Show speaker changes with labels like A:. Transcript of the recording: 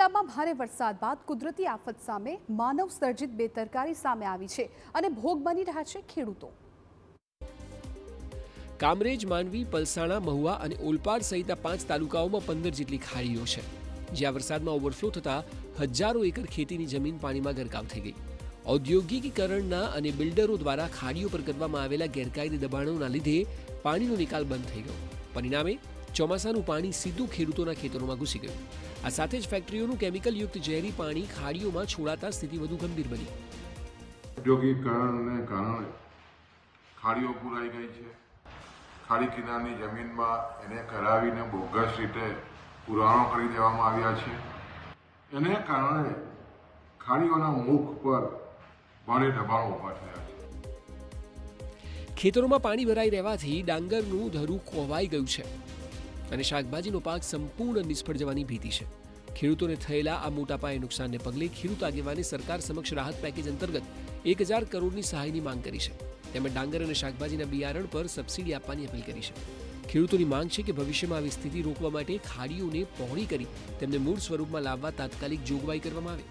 A: જિલ્લામાં ભારે વરસાદ બાદ કુદરતી આફત સામે માનવ સર્જિત બેદરકારી સામે આવી છે અને ભોગ બની રહ્યા છે ખેડૂતો।
B: કામરેજ, માંડવી, પલસાણા, મહુવા અને ઓલપાડ સહિતના 5 તાલુકાઓમાં 15 જેટલી ખાડીઓ છે, જ્યાં વરસાદમાં ઓવરફ્લો થતા હજારો એકર ખેતીની જમીન પાણીમાં ગરકાવ થઈ ગઈ। ઔદ્યોગિકીકરણના અને બિલ્ડરો દ્વારા ખાડીઓ પર કરવામાં આવેલા ગેરકાયદે દબાણોના લીધે પાણીનો નિકાલ બંધ થઈ ગયો। પરિણામે ચોમાસાનું પાણી સીધું ખેડૂતોના ખેતરોમાં ઘૂસી ગયું। આ સાથે જ ફેક્ટરીઓનું કેમિકલયુક્ત ઝેરી પાણી ખાડીઓમાં છોડાતા સ્થિતિ વધુ ગંભીર બની।
C: ઔદ્યોગિકરણને કારણે ખાડીઓ પુરાઈ ગઈ છે। ખાડી કિનારની જમીનમાં એને કરાવીને બોગસ રીતે પુરાણો કરી દેવામાં આવ્યા છે। એને કારણે ખાડીઓના મુખ પર ભારે દબાણો ઊભા થયા છે।
B: ખેતરોમાં પાણી ભરાઈ રહેવાથી ડાંગરનું ધરું ખોવાઈ ગયું છે અને શાકભાજીનો પાક સંપૂર્ણ નિષ્ફળ જવાની ભીતિ છે। ખેડૂતોને થયેલા આ મોટા પાયે નુકસાનને પગલે ખેડૂત આગેવાને સરકાર સમક્ષ રાહત પેકેજ અંતર્ગત 1000 કરોડની સહાયની માંગ કરી છે। તેમજ ડાંગર અને શાકભાજીના બિયારણ પર સબસિડી આપવાની અપીલ કરી છે। ખેડૂતોની માંગ છે કે ભવિષ્યમાં આવી સ્થિતિ રોકવા માટે ખાડીઓને પહોળી કરી તેમને મૂળ સ્વરૂપમાં લાવવા તાત્કાલિક જોગવાઈ કરવામાં આવે।